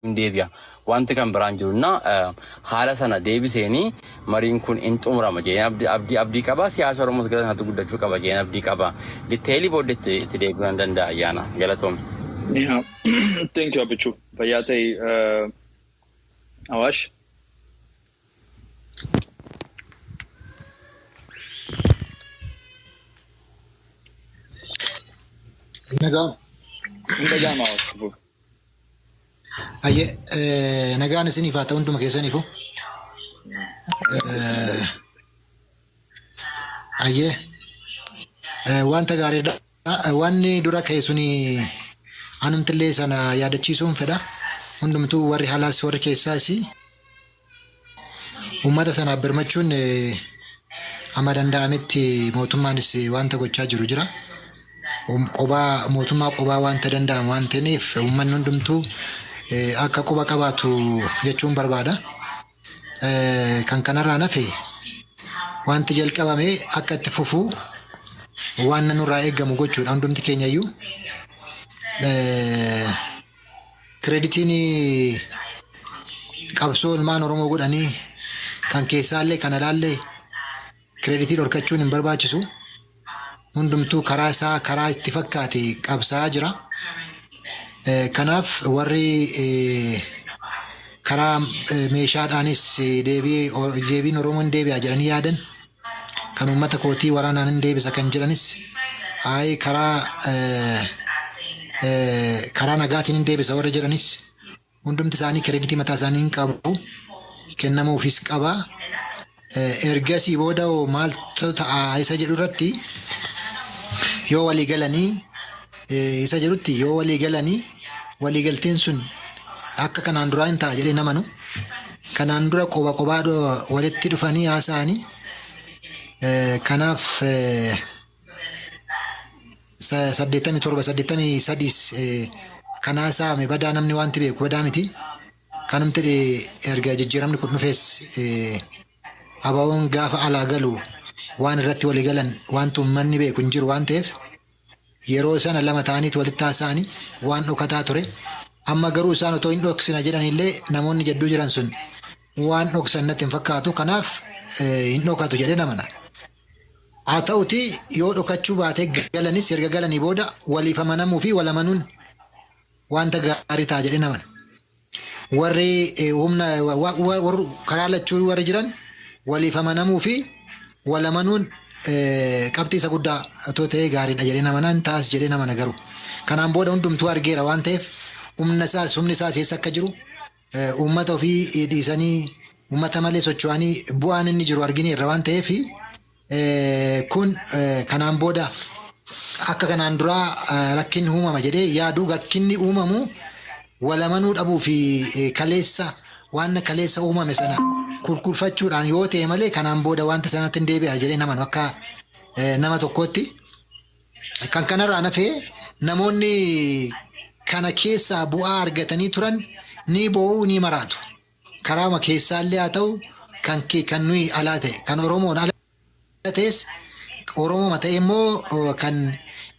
Deebi'a wanti kan biraan jiruna haala sana deebisanii mariin kun inxumurama jedhee abdii qaba siyaasa Oromoos gara sanatti guddachuu qaba jedhee abdii qaba diteelii booddeetti itti deebi'uu danda'a ayyaana galatoom. Yeah, thank you Abichu. Bayatay Awash. Nagam Awash. Aye nagaan isiniif haa ta'u hunduma keessaniifu. Aye wanta gaariidha. Wanni dura ka'e suni anumtillee sana yaadachiisuun fedha. Hundumtuu warri halaas warri keessaas uummata sanaaf birmachuun amma danda'ametti mootummaanis wanta gochaa jiru jira. Mootummaa qobaa wanta danda'amu waan ta'eef uummanni hundumtuu akka quba qabaatu jechuun barbaada. Kan kanarraa nafe wanti jalqabame akka itti fufu waan nurraa eegamu gochuudha hundumti keenya iyyuu. Kreditiin qabsoo ilmaan Oromoo godhanii kan keessaallee kan alaallee kreditii dhorkachuun hin barbaachisu. Hundumtuu karaa isaa karaa itti fakkaate qabsaa jira. Kanaaf warri karaa meeshaadhaanis deebiin Oromoon deebi'a jedhanii yaadan kan uummata kootii waraanaan hin deebisa kan jedhanis karaa nagaatiin hin deebisa warra jedhanis hundumti isaanii kreditii mataa isaanii hin qabu kennamuufis qaba. Ergasii booda maaltu ta'a isa jedhu irratti yoo walii galanii isa jedhutti yoo walii galanii waliigalteen sun akka kanaan duraa hin ta'a jedhee namanu kanaan dura qophaa walitti dhufanii haasa'anii kanaaf 87 kan haasa'ame badaa namni wanti beeku badaa miti kanumti erga jijjiiramni kun dhufees abawoon gaafa alaa galu waan irratti walii galan wanti uummanni beeku hin jiru waan ta'eef yeroo sana lama ta'aniiti walitti haasa'anii waan dhokataa ture. Amma garuu isaan otoo hin dhoksina jedhanillee namoonni jidduu jiran sun waan dhoksan natti hin fakkaatu kanaaf hin dhokatu jedhee namana. Haa ta'uti yoo dhokachuu baatee galanis erga galanii booda waliif amanamuu fi wal amanuun wanta gaarii ta'a jedhee namana. Warri karaa lachuu warri jiran waliif amanamuu fi wal amanuun qabxii isa guddaa otoo ta'ee gaariidha jedhee namanaan taas jedhee namana garuu. Kanaan booda hundumtuu argeera waan ta'eef humni isaa keessa akka jiru uummata ofii dhiisanii uummata malee socho'anii bu'aan inni jiru argineerra waan ta'eef kun kanaan booda akka kanaan duraa rakkinni uumama jedhee yaaduu rakkinni uumamu wal amanuu dhabuu fi waan kaleessa uumame sana kulkulfachuudhaan yoo ta'e malee kanaan booda wanta sanatti hin deebi'a jedhee namanu akka nama tokkootti. Kan kanarraa nafee namoonni kana keessaa bu'aa argatanii turan ni bo'uu ni maraatu. Karaama keessaallee haa ta'u kan nuyi alaa ta'e kan Oromoon alaa ta'es Oromoo ta'e immoo kan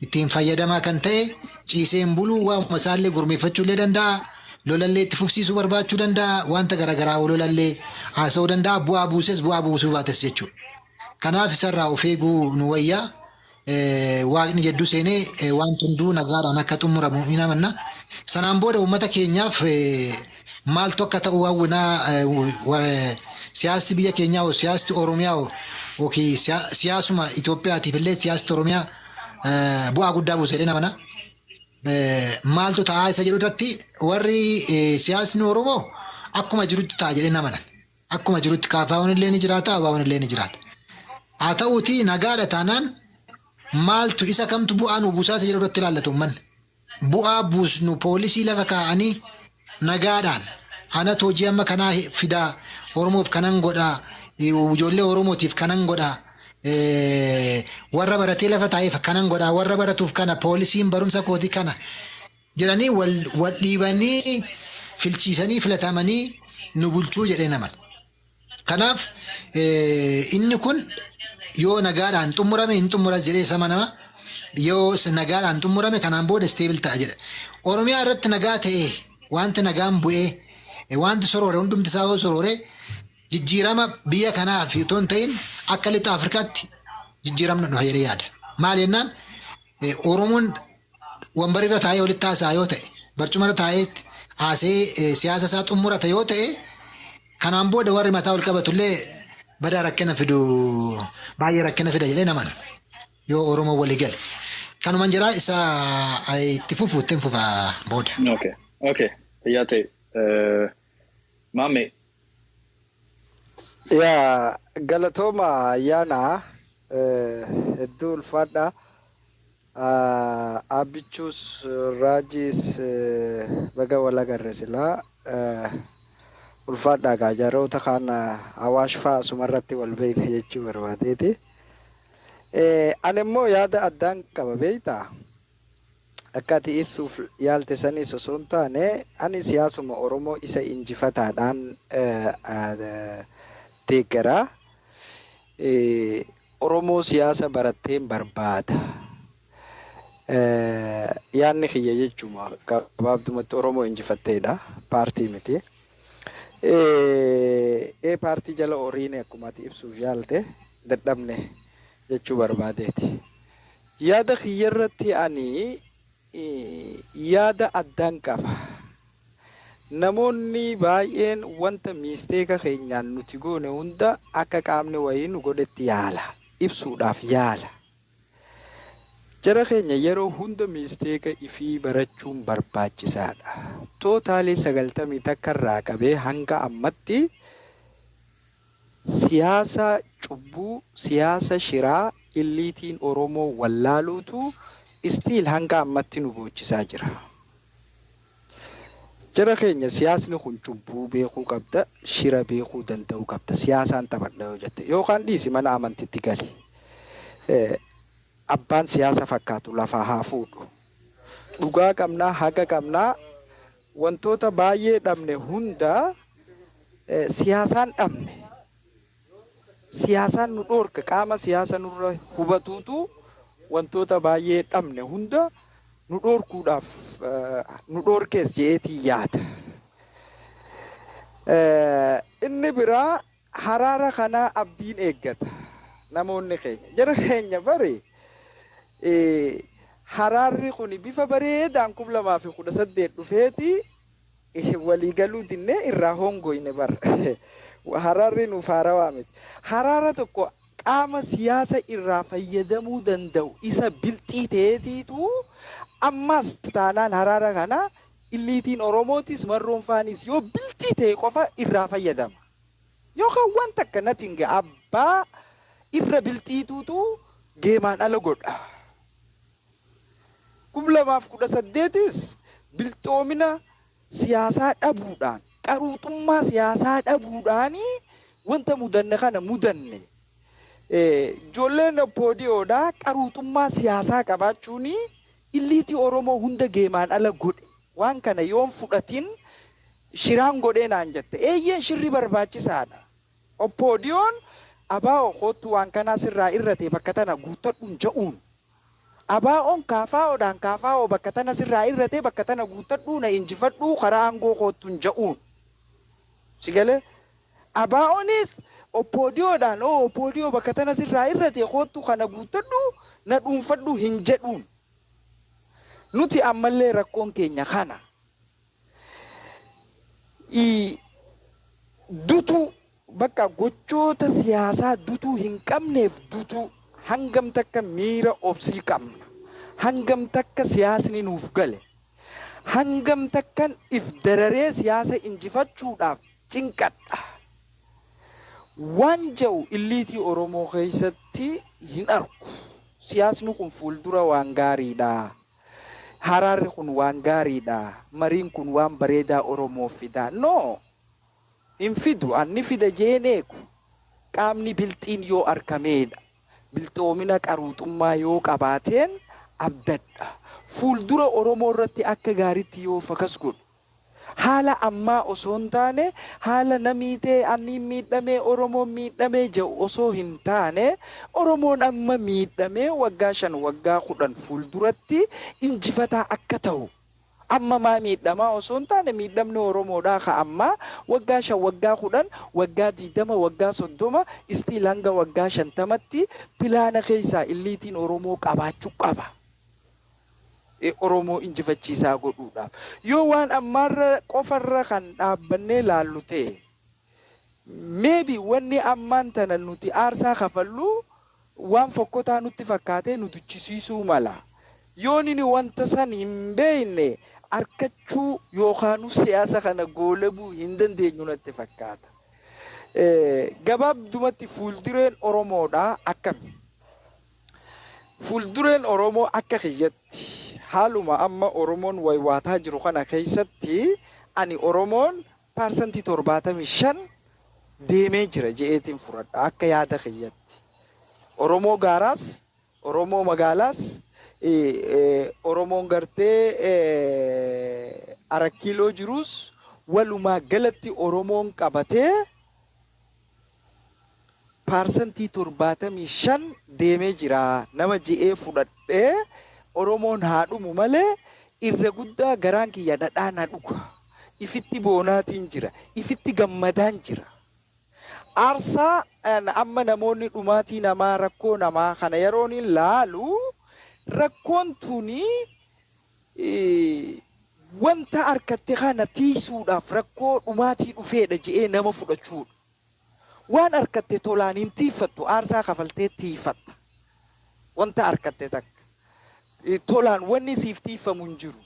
ittiin fayyadamaa kan ta'e ciiseen buluu waanuma isaallee gurmeeffachuullee danda'a. Lolallee itti fufsiisuu barbaachuu danda'a. Wanta garaagaraa lolallee haasa'uu danda'a. Bu'aa buuses bu'aa buusuu baates jechuudha. Kanaaf isarraa of eeguu nu wayyaa. Waaqni jedduu seenee wanti hunduu nagaadhaan akka xumuramu hin amanna. Sanaan booda uummata keenyaaf maaltu akka ta'u hawwinaa siyaasti biyya keenyaa siyaasti Oromiyaa yookiin siyaasuma Itoophiyaatiif illee siyaasti Oromiyaa bu'aa guddaa buusedhe namana. Maaltu ta'aa isa jedhu irratti warri siyaasni Oromoo akkuma jirutti ta'a jedhee namana. Akkuma jirutti kaafaawwan illee ni jiraata, abaawan illee ni jiraata. Haa ta'uuti nagaadha taanaan maaltu isa kamtu bu'aa nu buusaa isa jedhu irratti ilaallatu uummanni. Bu'aa buusnu poolisii lafa kaa'anii nagaadhaan anatu hojii amma kanaa fidaa Oromoof kanan godhaa ijoollee Oromootiif kanan godhaa warra baratee lafa taa'eef kanan godhaa warra baratuuf kana poolisiin barumsa kootii kana jedhanii wal dhiibanii filchiisanii filatamanii nu bulchuu jedhee naman. Kanaaf inni kun yoo nagaadhaan xumurame hin xumuras jedhee sama nama yoo nagaadhaan xumurame kanaan booda stable ta'a jedha. Oromiyaa irratti nagaa ta'e wanti nagaan bu'ee wanti soroore hundumti isaa soroore jijjiirama biyya kanaaf itoo hin ta'in akka lixa Afrikaatti jijjiiramna dhufa jedhee yaada. Maal jennaan Oromoon wambarirra taa'ee walitti haasaa yoo ta'e barcumarra taa'ee haasee siyaasa isaa xumurata yoo ta'e kanaan booda warri mataa ol qabatullee badaa rakkina fidu baay'ee rakkina fida jedhee naman yoo Oromoo walii gale. Kanuman jira isa itti fufuutti hin fufa booda. Okay. Fayyaa ta'e. Maame. Yaa galatooma ayyaana hedduu ulfaadha. Abbichuus Raajis baga wal agarre silaa ulfaadha gaajaroota kaan Awaash fa'aa asumarratti wal beekne jechuu barbaadeeti. Ani immoo yaada addaan qaba beektaa? Akka ati ibsuuf yaalte sanis osoo hin taane ani siyaasuma Oromoo isa injifataadhaan deeggaraa. Oromoo siyaasa baratteen barbaada. Yaanni kiyya jechuudha gabaabdumatti Oromoo injifatteedha paartii miti. Paartii jala horiine akkuma ati ibsuuf yaalte dadhabne jechuu barbaadeeti. Yaada kiyya irratti ani yaada addaan qaba. Namoonni baay'een wanta miisteeka keenyaan nuti goone hunda akka qaamni wayii nu godhetti yaala ibsuudhaaf yaala. Jara keenya yeroo hunda miisteeka ifii barachuun barbaachisaadha. Tootaalii 90 takka irraa qabee hanga ammatti siyaasa cubbuu, siyaasa shiraa illiitiin Oromoo wallaaluutu istiil hanga ammatti nu boochisaa jira. Jara keenya siyaasni kun cubbuu beekuu qabda, shira beekuu danda'uu qabda. Siyaasaan taphadha yoo jette yookaan dhiisi mana amantitti gali. Abbaan siyaasa fakkaatu lafaa haa fuudhu. Dhugaa qabnaa, haqa qabnaa, wantoota baay'ee dhabne hunda siyaasaan dhabne. Siyaasaan nu dhorka qaama siyaasa nurra hubatuutu wantoota baay'ee dhabne hunda nu dhorkuudhaaf nu dhorkees jeetii yaada. Inni biraa haraara kanaa abdiin eeggata namoonni keenya. Jara keenya bari haraarri kun bifa bareedaan 2018 dhufeeti waliigaluu dinnee irraa hongoyne bar. Haraarri nuuf haarawaa miti. Haraara tokko qaama siyaasa irraa fayyadamuu danda'u isa bilxii ta'eetiitu ammas taanaan haraara kana illiitiin Oromootis marroonfaanis yoo bilxii ta'e qofa irraa fayyadama. Yookaan wanta akkanatti abbaa irra bilxiituutu geemaan ala godha. 2018 bilxoomina siyaasaa dhabuudhaan qaruuxummaa siyaasaa dhabuudhaanii wanta mudanne kana mudanne. Ijoolleen poodiyoodhaa qaruuxummaa siyaasaa qabaachuun illiitii Oromoo hunda geemaan ala godhe. Waan kana yoon fudhatin shiraan godhee naan jette. Eeyyeen shirri barbaachisaadha. Poodiyoon abaa'oo kootu waan kanaa sirraa irratee bakka tana guuttadhuun ja'uun. Abaa'oon kaafaa'oo bakka tana sirraa irratee bakka tana guuttadhuu na injifadhuu karaa aangoo kootuun ja'uun. Sigalee abaa'oonis oppoodiyoodhaan oppoodiyoo bakka tana sirraa irratee kootu kana guuttadhuu na dhuunfadhuu hin jedhuun. Nuti ammallee rakkoon keenya kana. Dutu bakka gochoota siyaasaa dutuu hin qabneef dutu hangam takka miira obsii qabna. Hangam takka siyaasni nuuf gale. Hangam takkan if dararee siyaasa injifachuudhaaf cinqadha. Waan ja'u illiitii Oromoo keessatti hin argu. Siyaasni kun fuuldura waan gaariidha. Haraarri kun waan gaariidha. Mariin kun waan bareedaa Oromoof fida. No. Hin fidu anni fida jeeneeku. Qaamni bilxiin yoo argameedha. Bilxoomina qaruuxummaa yoo qabaateen abdadha. Fuuldura Oromoo irratti akka gaariitti yoo fakas godhu. Haala ammaa osoo hin taane haala namiitee anni miidhamee Oromoon miidhamee jiru osoo hin taane Oromoon amma miidhamee waggaa 5 waggaa 10 fuulduratti injifataa akka ta'u Amma maa miidhamaa osoo hin taane miidhamni Oromoodhaa ka amma waggaa 5 waggaa 10 waggaa 20 waggaa 30 istiil hanga waggaa 50tti pilaana keessaa illiitiin Oromoo qabaachuu qaba. Oromoo injifachiisaa godhuudhaaf. Yoo waan ammaarra qofarra kan dhaabbannee laallu ta'e maybe wanni ammaan tana nuti aarsaa kafallu waan fokkotaa nutti fakkaatee nu duchisiisuu mala. Yoon inni wanta san hin beekne arkachuu yookaan siyaasa kana goolabuu hin dandeenyu natti fakkaata. Gabaabdumatti fuuldureen Oromoodhaa akkami? Fuuldureen Oromoo akka kiyyatti haaluma amma Oromoon waywaataa jiru kana keessatti ani Oromoon parsantii 75 deemee jira je'eetiin fudhadha akka yaada kiyyatti. Oromoo gaaraas, Oromoo magaalaas, Oromoon gartee 4 kiiloo jirus walumaa galatti Oromoon qabatee parsantii 75 deemee jira nama je'ee fudhadhee Oromoon haadhumu malee irra guddaa garaan kiyya dhadhaan dhuga. Ifitti boonaatiin jira, ifitti gammadaan jira. Aarsaa amma namoonni dhumaatii namaa rakkoo namaa kana yeroon ilaalu rakkoon tuni wanta harkatte kana tiisuudhaaf rakkoo dhumaatii dhufeedha je'ee nama fudhachuudha. Waan harkatte tolaan hin tiifattu aarsaa kafaltee tiifatta. Wanta harkatte takka. Tolaan wanni siif tiifamu hin jiru.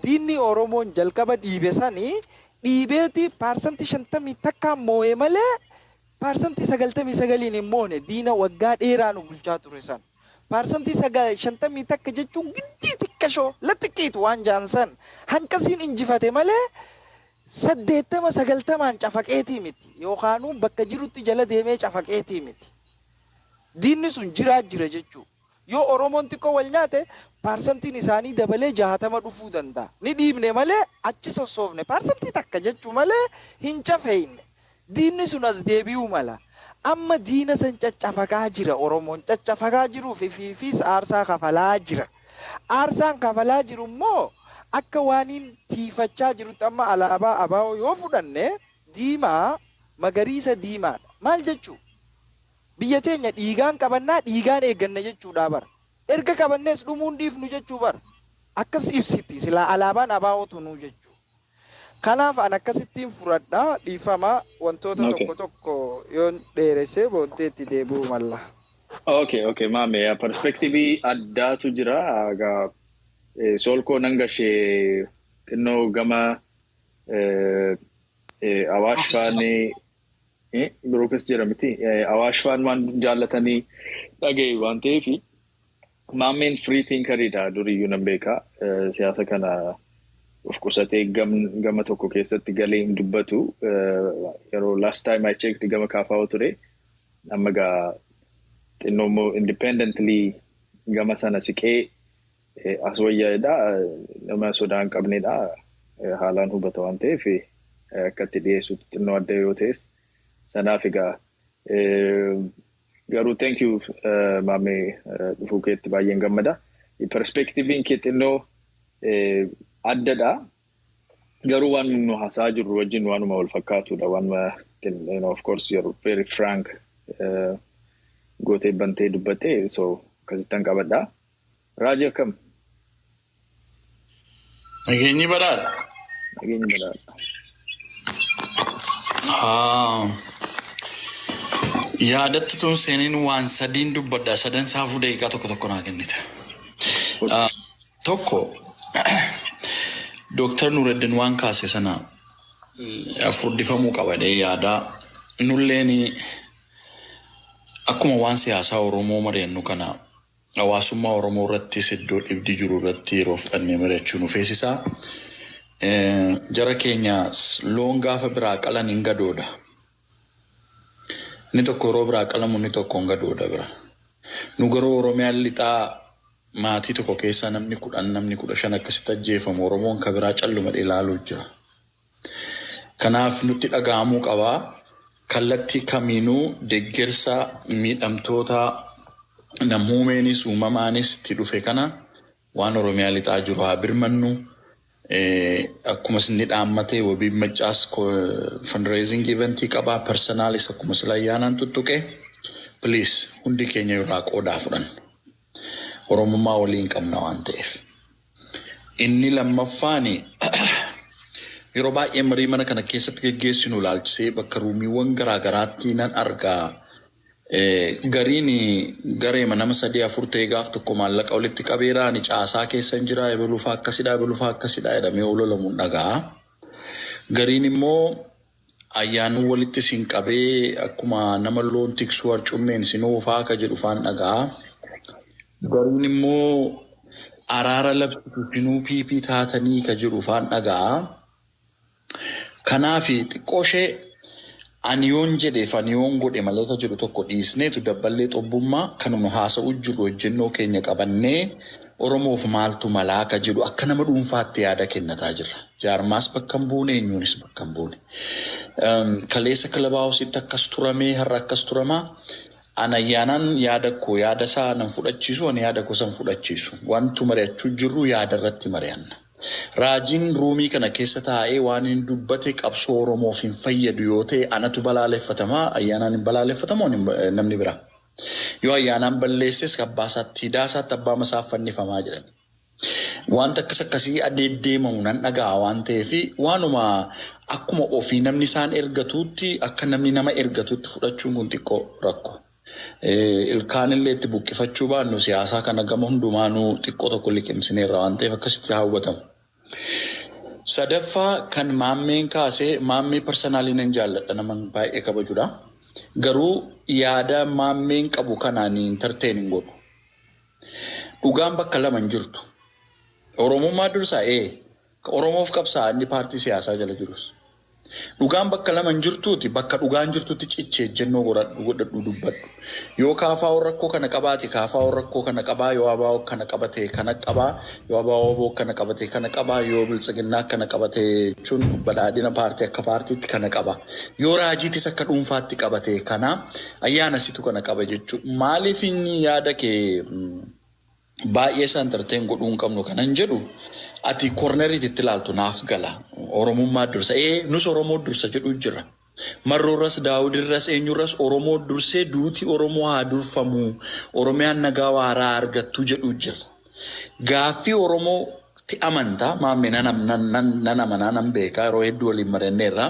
Diinni Oromoon jalqaba dhiibe sanii dhiibeeti parsantii 50 takkaan moo'e malee parsantii 99 hin moone diina waggaa dheeraa nu bulchaa ture san. Parsantii 50 takka jechuun giddii xiqqashoo lattiqiitu waan jaansan hanqasiin injifate malee 80-90 cafaqeetii miti yookaanuu bakka jirutti jala deemee cafaqeetii miti. Diinni sun jira jechuudha. Yoo Oromoon xiqqoo wal nyaate parsantiin isaanii dabalee 60 dhufuu danda'a. Ni dhiibne malee achi sossoofne parsantii takka jechuu malee hin cafeeyne. Diinni sun as deebi'uu mala. Amma diina san caccafaqaa jira Oromoon caccafaqaa jiruuf fiifis aarsaa kafalaa jira. Aarsaan kafalaa jiru immoo akka waaniin tiifachaa jirutti amma alaabaa abaa'oo yoo fudhanne diimaa magariisa diimaadha. Maal jechuu? Biyya teenya dhiigaan qabannaa dhiigaan eegganna jechuudha bara. Erga qabannees dhumuun dhiifnu jechuu bara. Akkas ibsiti silaa alaabaan abaa'ootu nuu jechuu. Kanaaf an akkasittiin fudhadhaa dhiifama wantoota tokko yoon dheeressee booddeetti deebi'uu malla. Okay, maame perspektiivii addaatu jira. Egaa solkoo nangashee xinnoo gama Awaash faanii birookes jira miti. Awaash faan waan jaallatanii dhaga'e waan ta'eef maameen free thinkeridha duriyyuu nan beeka. Siyaasa kana of qusatee gama tokko keessatti galee hin dubbatu. Yeroo last time I checked gama kaafaa ture. Amma gaa xinnoo independently gama sana siqee as wayyaadha nama sodaan qabnedha. Haalaan hubata waan ta'eef akkatti dhiyeessuutti xinnoo adda yoo ta'es. Sanaaf egaa garuu thank you maame dhufuu keetti baay'een gammada. Perspektiiviin kee xinnoo addadha. Garuu waan nu haasaa jirru wajjin waanuma wal fakkaatudha. Waanuma of course you're very frank gootee bantee dubbattee so akkasittan qabadha. Raajii akkam? Nageenyi badhaadha. Nageenyi badhaadha. Yaadatti tun seeniin waan sadiin dubbadha. Sadan saafuu daqiiqaa tokko naa kennite. Tokko Dr. Nureddin waan kaase sana furdifamuu qabadee yaada. Nulleen akkuma waan siyaasaa Oromoo mari'annu kana hawaasummaa Oromoo irratti iddoo dhibdi jiru irratti yeroo fudhannee mari'achuu nu feesisaa. Jara keenyaas loon gaafa biraa qalan hin gadoodha. Ni tokko yeroo biraa qalamu ni tokko hin gadoodha bira. Nu garuu Oromiyaan lixaa maatii tokko keessaa namni 10 namni 15 akkasitti ajjeefamu Oromoon ka biraa calluma ilaaluu jira. Kanaaf nutti dhaga'amuu qabaa. Kallattii kamiinuu deeggarsa miidhamtoota namuumeenis uumamaanis itti dhufe kana waan Oromiyaa lixaa jiru haa birmannu. Akkuma isin dhaammatee wabii maccaas fundraising eventii qabaa personaalis akkuma sila ayyaanaan tuttuqe please hundi keenya irraa qoodaa fudhannu. Oromummaa waliin qabna waan ta'eef. Inni lammaffaani yeroo baay'ee marii mana kana keessatti geggeessinu ilaalchisee bakka ruumiiwwan garaagaraatti nan argaa. Gariin garee nama 3-4 ta'ee gaaf tokko maallaqa walitti qabeeraan caasaa keessa hin jira ebeluufaa akkasidhaa jedhamee ololamuun dhagaa. Gariin immoo ayyaanuu walitti sin qabee akkuma nama loon tiksuu harcummeen sinoofaa akka jedhu faan dhagaa. Gariin immoo araara labsitu sinuu piipii taatanii ka jedhu faan dhagaa. Kanaaf xiqqooshee aniyoon jedheef aniyoon godhe malee ka jedhu tokko dhiisneetu dabballee xobbummaa kanuma haasa'u jiru hojjennoo keenya qabannee Oromoof maaltu malaa ka jedhu akka nama dhuunfaatti yaada kennataa jirra. Jaarmaas bakka hin buune eenyuunis bakka hin buune. Kaleessa kilabaawusitti akkas turamee har'a akkas turamaa. Anayyaanaan yaada koo yaada isaa nan fudhachiisu ani yaada koo san fudhachiisu. Wantu mari'achuu jirru yaada irratti mari'anna. Raajiin ruumii kana keessa taa'ee waan hin dubbate qabsoo Oromoof hin fayyadu yoo ta'e anatu balaaleffatamaa ayyaanaan hin balaaleffatamoo namni biraa. Yoo ayyaanaan balleesses abbaasaatti hidaasaatti abbaa masaaf fannifamaa jiran. Wanta akkasii adeemsifamu nan dhagaa waan ta'eef waanuma akkuma ofii namni isaan ergatuutti akka namni nama ergatuutti fudhachuun kun xiqqoo rakko. Ilkaanillee itti buqqifachuu baannu siyaasaa kana gama hundumaanuu xiqqoo tokko liqimsineerra waan ta'eef akkasitti hawwatamu. Sadaffaa kan maammeen kaasee maammee personaalii nan jaalladha nama baay'ee kabajudha. Garuu yaada maammeen qabu kanaan entertaining godhu. Dhugaan bakka lama hin jirtu. Oromummaa dursaa Oromoof qabsaa inni paartii siyaasaa jala jirus. Dhugaan bakka lama hin jirtuuti bakka dhugaan jirtutti cichee jennoo godhadhu dubbadhu. Yoo kaafaa rakkoo kana qabaate kaafaa rakkoo kana qabaa yoo abaa kana qabate kana qabaa yoo abaa kana qabate kana qabaa yoo biltsiginnaa kana qabate jechuun badhaadhina paartii akka paartiitti kana qabaa. Yoo raajiitis akka dhuunfaatti qabate kana ayyaana situ kana qaba jechuudha. Maaliif inni yaada kee baay'ee isaan tarteen godhuu hin qabnu kanan jedhu ati korneriitti itti ilaaltu naaf gala. Oromummaa dursa nus Oromoo dursa jedhu jira. Marroorras Daawudirras eenyurras Oromoo dursee duuti Oromoo haa durfamu Oromiyaan nagaa waaraa argattu jedhu jira. Gaaffii Oromootti amantaa maammee nan amanaa nan beekaa yeroo hedduu waliin maranneerra.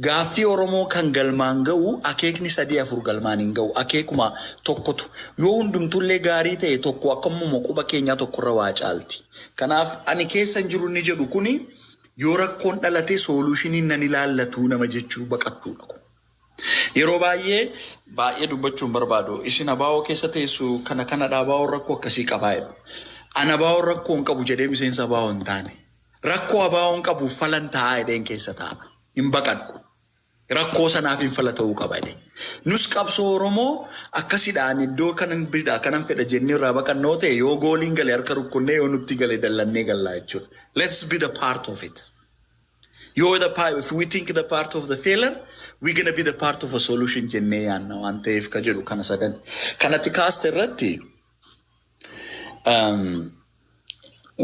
Gaaffii Oromoo kan galmaan ga'u akeekni 3-4 galmaan hin ga'u akeekuma tokkotu yoo hundumtullee gaarii ta'e tokko akkamuma quba keenyaa tokkorra waa caalti. Kanaaf ani keessa hin jiru ni jedhu kuni yoo rakkoon dhalatee solushiniin nan ilaallatu nama jechuu baqattuudha. Yeroo baay'ee dubbachuun barbaadu isin abaawoo keessa teessu kana dhaabaawoo rakkoo akkasii qabaa jedhu. Ana abaawoo rakkoo hin qabu jedhee miseensa abaawoo hin taane. Rakkoo abaawoo hin qabu falan taa'aa jedheen keessa ta'a. Hin baqadhu. Rakkoo sanaaf hin fala ta'uu qaba jedhee. Nus qabsoo Oromoo akkasidhaan iddoo kanan biraa kanan fedha jennee irraa baqannoo ta'e yoo gooliin galee harka rukkunnee yoo nutti galee dallannee gallaa jechuudha. Let's be the part of it. If we think the part of the failure, we're going to be the part of a solution jennee yaanna waan ta'eef ka jedhu kana sadan. Kanatti kaaste irratti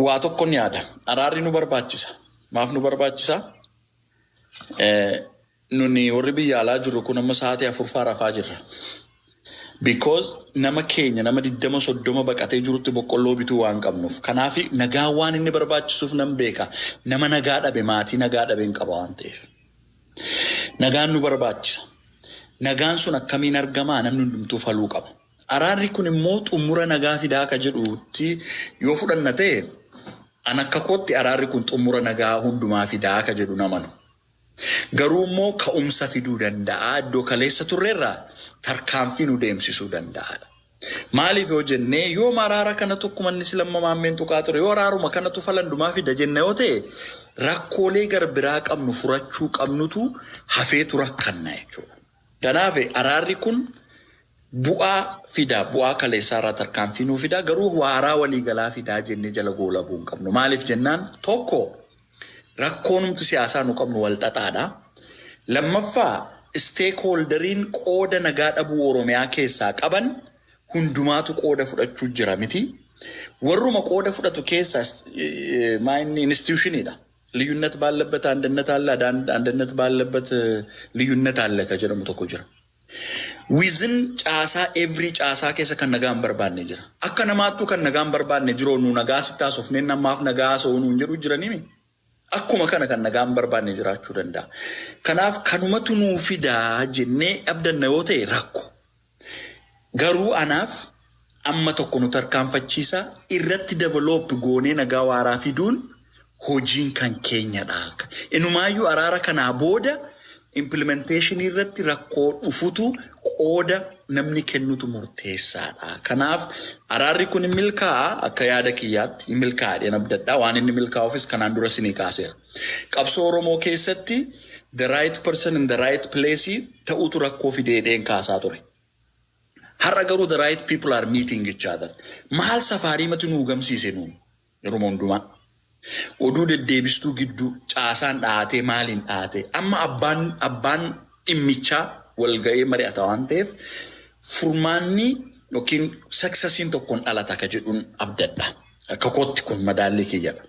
waa tokkoon yaada. Araarri nu barbaachisa. Maaf nu barbaachisa? Nuni warri biyya alaa jiru kun amma sa'aatii 4 rafaa jirra. Because nama keenya nama 20-30 baqatee jirutti boqqolloo bituu waan qabnuuf. Kanaaf nagaa waan inni barbaachisuuf nan beeka. Nama nagaa dhabe maatii nagaa dhabe hin qaba waan ta'eef. Nagaan nu barbaachisa. Nagaan sun akkamiin argamaa namni hundumtuu faluu qaba. Araarri kun immoo xumura nagaa fidaa ka jedhuutti yoo fudhanna ta'e an akka kootti araarri kun xumura nagaa hundumaa fidaa ka jedhu namanu. Garuu immoo ka'umsa fiduu danda'a iddoo kaleessa turreerraa tarkaanfii nu deemsisuu danda'a. Maaliif yoo jennee yoo araara kana tokko manni silamma maammeen tuqaa ture yoo araaruma kanatu falandumaa fida jenna yoo ta'e rakkoolee garbiraa qabnu furachuu qabnutu hafeetu rakkanna jechuudha. Kanaaf araarri kun bu'aa fidaa bu'aa kaleessaa irraa tarkaanfii nuu fidaa garuu waaraa waliigalaa fidaa jennee jala goolabuu hin qabnu. Maaliif jennaan tokko rakkoonumti siyaasaa nu qabnu wal xaxaadha. Lammaffaa stakeholderiin qooda nagaa dhabuu Oromiyaa keessaa qaban hundumaatu qooda fudhachuu jira miti. warruma qooda fudhatu keessas maayinni institutionidha. ልዩነት ባለበት አንድነት አለ አንድነት ባለበት ልዩነት አለ ከጀደሙ tokko jira within caasa every caasa keessa kan nagaan barbaanne jira akka namaattu kan nagaan barbaanne jiru nu nagaa sitaasofne namaaf nagaa soonu jiru jiranimi akkuma kana kan nagaan barbaanne jiraachuu danda'a kanaaf kanumatu nuu fidaa jennee abdanna yoo ta'e rakko garuu anaaf amma tokko nu tarkaanfachiisa irratti develop goonee nagaa waaraa fiduun hojiin kan keenyadha. Inumaayyuu araara kanaa booda implementation irratti rakkoo dhufutu qooda namni kennutu murteessaadha. Kanaaf araarri kun milkaa akka yaada kiyyaatti milkaadhaan abdadhaa waan inni milkaa'uufis kanaan dura sinii kaaseera. Qabsoo Oromoo keessatti the right person in the right place ta'utu rakkoo fideedheen kaasaa ture. Har'a garuu the right people are meeting each other. Maal safaarii mati nuu gamsiise nuun yeroo hundumaa. Oduu deddeebistuu gidduu caasaan dhaatee maaliin dhaatee amma abbaan dhimmichaa walga'ee mari'ata waan ta'eef furmaanni yookiin saksasiin tokkoon dhalata ka jedhuun abdadha. Akka kootti kun madaalli kiyyadha.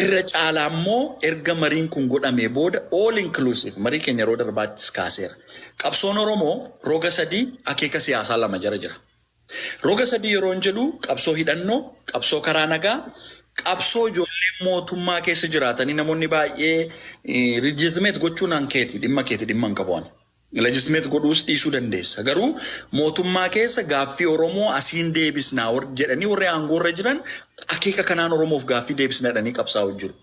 Irra caalaa immoo erga mariin kun godhamee booda all inclusive marii keenya yeroo darbaattis kaaseera. Qabsoon Oromoo roga sadii akeeka siyaasaa lama jira. Roga sadii yeroo hin jedhu qabsoo hidhannoo, qabsoo karaa nagaa, qabsoo ijoollee mootummaa keessa jiraatanii namoonni baay'ee legitimate gochuun hankeeti dhimma hin qabuun. Legitimate godhuus dhiisuu dandeessa. Garuu mootummaa keessa gaaffii Oromoo asiin deebisnaa jedhanii warri aangoorra jiran akeeka kanaan Oromoof gaaffii deebisnaa jedhanii qabsaa'u jiru.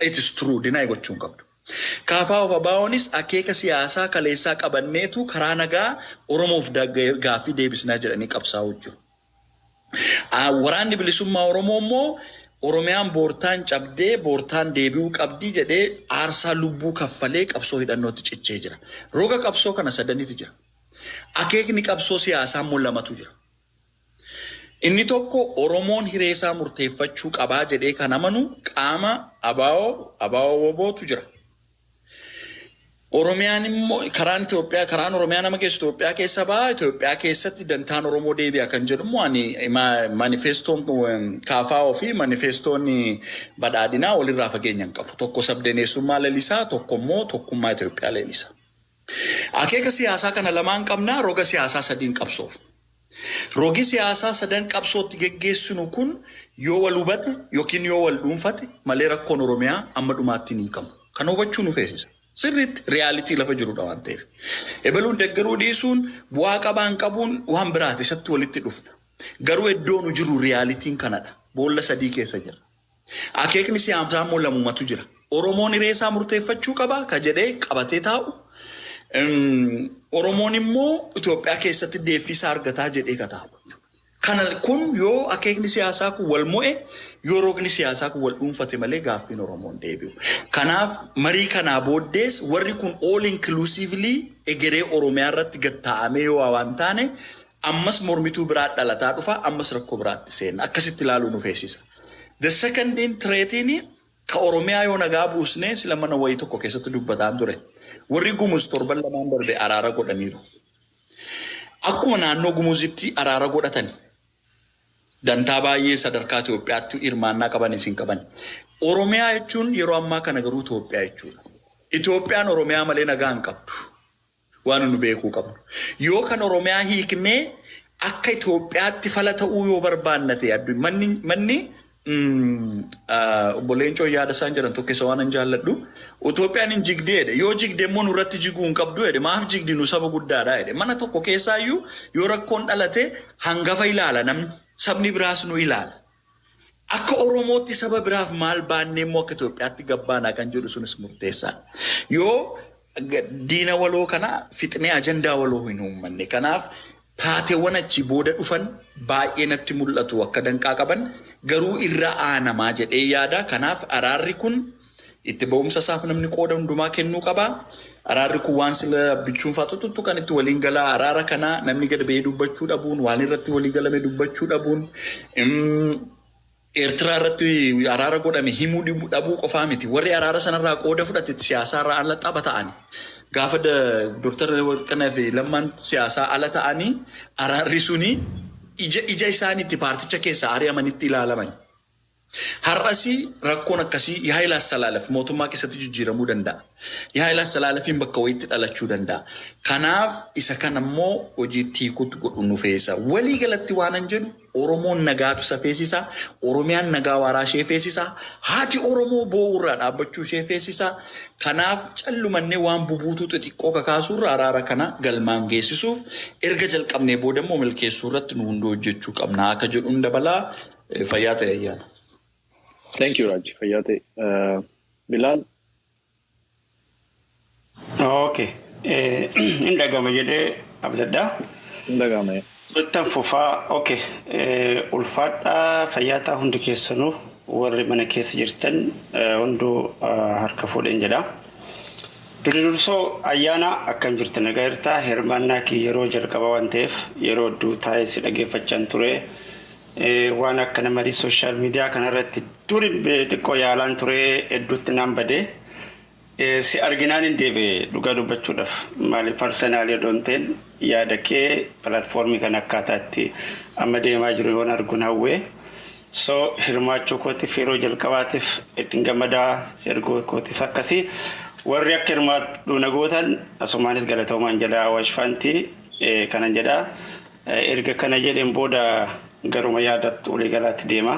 It is true dinaay gochuun qabdu. Kaafaa of abaa'oonis akeeka siyaasaa kaleessaa qabanneetu karaa nagaa Oromoof gaaffii deebisnaa jedhanii qabsaa'u jiru. Waraanni bilisummaa Oromoo immoo Oromiyaan boortaan cabdee boortaan deebi'uu qabdii jedhee aarsaa lubbuu kaffalee qabsoo hidhannootti cichee jira. Roga qabsoo kana sadaniitu jira. Akeekni qabsoo siyaasaa immoo lamatu jira. Inni tokko Oromoon hireesaa murteeffachuu qabaa jedhee kan amanu qaama abaa'oo wobootu jira. Oromiyaan immoo karaan Oromiyaa nama keessa Itoophiyaa keessa ba'a. Itoophiyaa keessatti dantaan Oromoo deebi'a kan jedhamu ani manifestoon kaafaa fi manifestoon badhaadhinaa walirraa fageenyaan qabu. Tokko sabdaneessummaa leellisaa, tokko immoo tokkummaa Itoophiyaa leellisaa. Akeeka siyaasaa kana lamaan qabnaa roga siyaasaa sadiin qabsoof. Rogi siyaasaa sadan qabsootti geggeessinu kun yoo wal hubate yookiin yoo wal dhuunfate malee rakkoon Oromiyaa amma dhumaatti ni qabu. Kan hubachuu nu feesisa. Sirriitti reality lafa jirudha waan ta'eef. Ebaluun deeggaruu dhiisuun bu'aa qabaan qabuun waan biraati isatti walitti dhufna. Garuu iddoo nu jiru realitiin kanadha. Boolla sadii keessa jira. Akeekni siyaasaa immoo lamumatu jira. Oromoon hireesaa murteeffachuu qaba ka jedhee qabatee taa'u. Oromoon immoo Itoophiyaa keessatti deeffisaa argataa jedhee ka taa'u. Kana kun yoo akeekni siyaasaa kun wal mo'e yoo rogni siyaasaa kun wal dhuunfate malee gaaffiin Oromoon deebi'u. Kanaaf marii kanaa booddees warri kun all inclusively egeree Oromiyaa irratti gatta'amee yoo waan taane ammas mormituu biraa dhalataa dhufa ammas rakkoo biraatti seenna. Akkasitti ilaaluu nu feesisa. The second threatin ka Oromiyaa yoo nagaa buusnee sila mana wayii tokko keessatti dubbataan ture. Warri Gumuz torban lamaan darbe araara godhaniiru. Akkuma naannoo Gumuzitti araara godhatan. Dantaa baay'ee sadarkaa Itoophiyaatti hirmaannaa qaban isin qaban. Oromiyaa jechuun yeroo ammaa kana garuu Itoophiyaa jechuudha. Itoophiyaan Oromiyaa malee nagaa hin qabdu. Waan nu beekuu qabnu. Yoo kan Oromiyaa hiiknee akka Itoophiyaatti fala ta'uu yoo barbaannate manni Boleencoo yaada isaan jedhan tokkessa waan hin jaalladhu. Itoophiyaan hin jigdeedha. Yoo jigde immoo nurratti jiguu hin qabdu jedhe. Maaf jigdi nu saba guddaadha jedhe. Mana tokko keessaayyuu yoo rakkoon dhalate hangafa ilaala namni. Sabni biraas nu ilaala. Akka Oromootti saba biraaf maal baannee immoo akka Itoophiyaatti gabbaanaa kan jedhu sunis murteessaadha. Yoo diina waloo kana fixnee ajandaa waloo hin uummanne. Kanaaf taateewwan achi booda dhufan baay'ee natti mul'atu akka danqaa qaban garuu irra aanamaa jedhee yaada. Kanaaf araarri kun itti ba'umsa isaaf namni qooda hundumaa kennuu qaba. Araarri kun waan sila bichuun faatutu kan itti waliin galaa araara kana namni gad ba'ee dubbachuu dhabuun waan irratti walii galame dubbachuu dhabuun Eertiraa irratti araara godhame himuu dhabuu qofaa miti. Warri araara sanarraa qooda fudhate siyaasaa irraa ala xaba ta'ani. Gaafa Dr. Warqanaa fi Lammaan siyaasaa ala ta'anii araarri suni ija isaaniitti paarticha keessa ari'amanitti ilaalaman. Har'asi rakkoon akkasii Haayile Assalaalaf mootummaa keessatti jijjiiramuu danda'a. Haayile Assaalafiin bakka wayiitti dhalachuu danda'a. Kanaaf isa kana immoo hojiitti hiikuutti godhu nu feesa. Walii galatti waan an jedhu Oromoon nagaatu isa feesisa. Oromiyaan nagaa waaraa ishee feesisa. Haati Oromoo boo'urraa dhaabbachuu ishee feesisa. Kanaaf callumannee waan bubuutuu xixiqqoo kakaasuurra araara kana galmaan geessisuuf erga jalqabnee booda immoo milkeessuu irratti nu hunduu hojjechuu qabna. Akka jedhuun dabalaa fayyaa ta'e ayyaana. Thank you, Raj. Fayyate. Bilal? Okay. Indagama jedhee abdaddaa. Indagame. Sultan fufaa. Okay. Ulfaadhaa fayyaataa hundi keessanuu warri mana keessa jirtan hunduu harka fuudhan jedha. Dursoo ayyaana akkam jirtan nagaa jirtaa hirmaannaa kee yeroo jalqaba waan ta'eef yeroo hedduu taa'ee si dhaggeeffachaan ture. Waan akka nama social media kanarratti durin xiqqoo yaalaan ture hedduutti naan badee si arginaan hin deebi'e dhugaa dubbachuudhaaf maali parsanaalii odoonteen yaada kee pilaatfoormii kan akkaataatti amma deemaa jiru yoon arguun hawwee so hirmaachuu kootiif yeroo jalqabaatiif ittiin gammadaa si arguu kootiif akkasii warri akka hirmaadhu nagootan asumaanis galatoomaan jedha Awaash Faantii kanan jedha erga kana jedheen booda garuma yaadattu walii galaatti deema.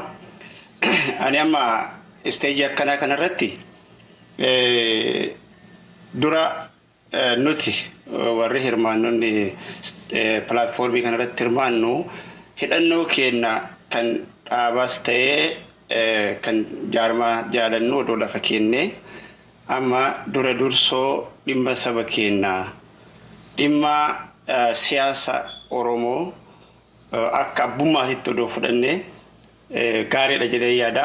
Ani amma isteejii akkanaa kanarratti dura nuti warri hirmaannonni pilaatfoormii kanarratti hirmaannu hidhannoo keenya kan dhaabaas ta'ee kan jaarmaa jaalannu odoo lafa keennee amma dura dursoo dhimma saba keenyaa dhimma siyaasa Oromoo akka abbummaatitti odoo fudhannee gaariidha jedhee yaada.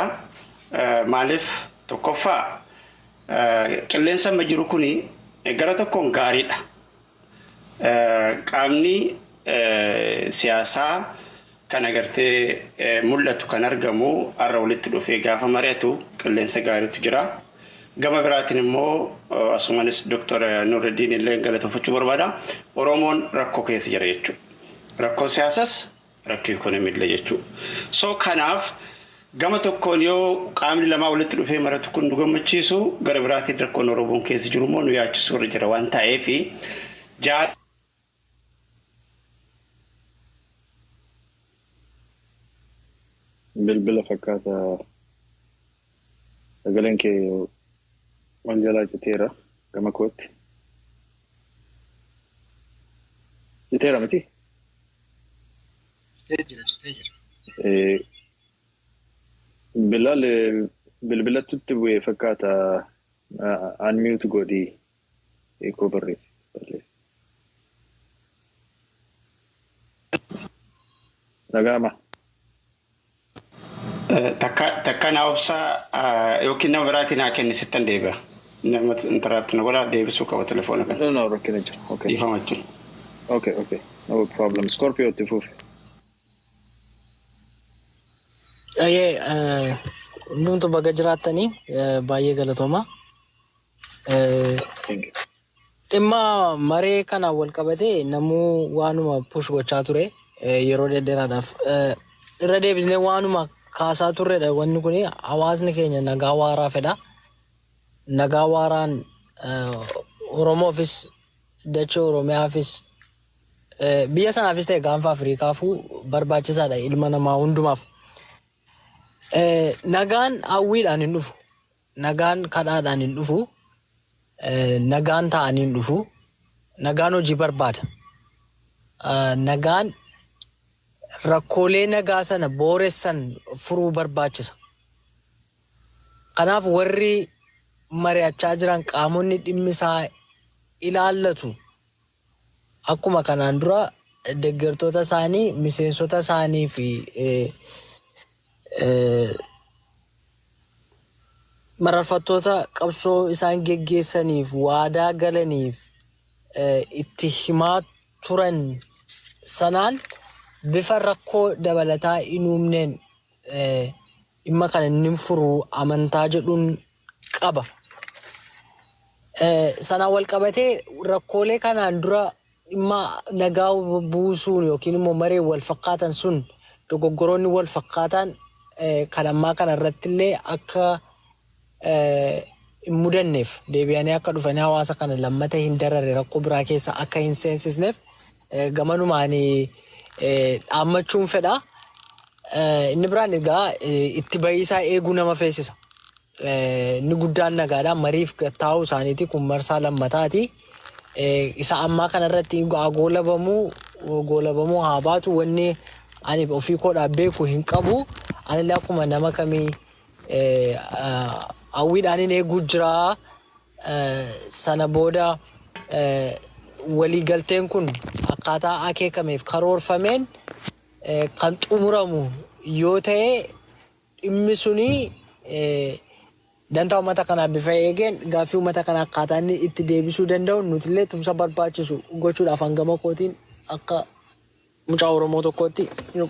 Maaliif tokkoffaa qilleensa amma jiru kuni gara tokkoon gaariidha. Qaamni siyaasaa kan agartee mul'atu kan argamu har'a walitti dhufee gaafa mari'atu qilleensa gaariitu jira. Gama biraatiin immoo asumanis Dr. Nuruddin illee galatoomfachuu barbaada. Oromoon rakkoo keessa jira jechuudha. Rakkoo siyaasas rakkoo ikonomiillee jechuudha. So kanaaf gama tokkoon yoo qaamni lamaa walitti dhufee maratu kun nu gammachiisu gara biraatiin rakkoon Oromoon keessa jiru immoo nu yaachisuu irra jira waan ta'eef bilbila fakkaata sagaleen kee waan jalaa citeera gama kootti. Citeera miti? Bilal bilbilatutti bu'ee fakkaata unmute godhii eekoo barreessi. Nagaama. Takka na obsaa yookiin nama biraatiin haa kennisitan deebi'a. Nama intaraatti na godhaa deebisuu qaba telefoona kana. No, rakkina jira. Okay. Dhiifamachuun. Okay. No problem. Scorpio itti fufi. Hundumtu baga jiraatanii baay'ee galatooma. Dhimma maree kana wal qabatee namuu waanuma push gochaa ture yeroo dheeraadhaaf irra deebisnee waanuma kaasaa turredha. Wanni kun hawaasni keenya nagaa waaraa fedha. Nagaa waaraan Oromoofis dachee Oromiyaafis biyya sanaafis ta'e gaanfa Afriikaafuu barbaachisaadha ilma namaa hundumaaf. Nagaan hawwiidhaan hin dhufu. Nagaan kadhaadhaan hin dhufu. Nagaan ta'anii hin dhufu. Nagaan hojii barbaada. Nagaan rakkoolee nagaa sana booressan furuu barbaachisa. Kanaaf warri mari'achaa jiran qaamonni dhimmi isaa ilaallatu akkuma kanaan dura deeggartoota isaanii, miseensota isaanii fi mararfattoota qabsoo isaan geggeessaniif waadaa galaniif itti himaa turan sanaan bifa rakkoo dabalataa hin uumneen dhimma kana inni furuu amantaa jedhuun qaba. Sana wal qabatee rakkoolee kanaan dura imma nagaa buusuun yookiin immoo maree wal fakkaatan sun dogoggoroonni wal fakkaatan kan ammaa kana irratti illee akka hin mudanneef deebi'anii akka dhufanii hawaasa kana lammata hin dararre rakkoo biraa keessa akka hin seensisneef gamanumaan dhaammachuun fedha. Inni biraan egaa itti bahiisaa eeguu nama feesisa. Inni guddaan nagaadhaan mariif taa'uu isaaniiti kun marsaa lammataati. Isa ammaa kanarratti goolabamuu haa baatu wanni ani ofii koodhaa beeku hin qabu. Ani akkuma nama kamii hawwiidhaan hin eeguu jira. Sana booda waliigalteen kun akkaataa akeekameef karoorfameen kan xumuramu yoo ta'e dhimmi suni dantaa uummata kanaa bifa eegeen gaaffii uummata kanaa akkaataa inni itti deebisuu danda'u nuti illee tumsa barbaachisu gochuudhaaf hangama kootiin akka mucaa Oromoo tokkootti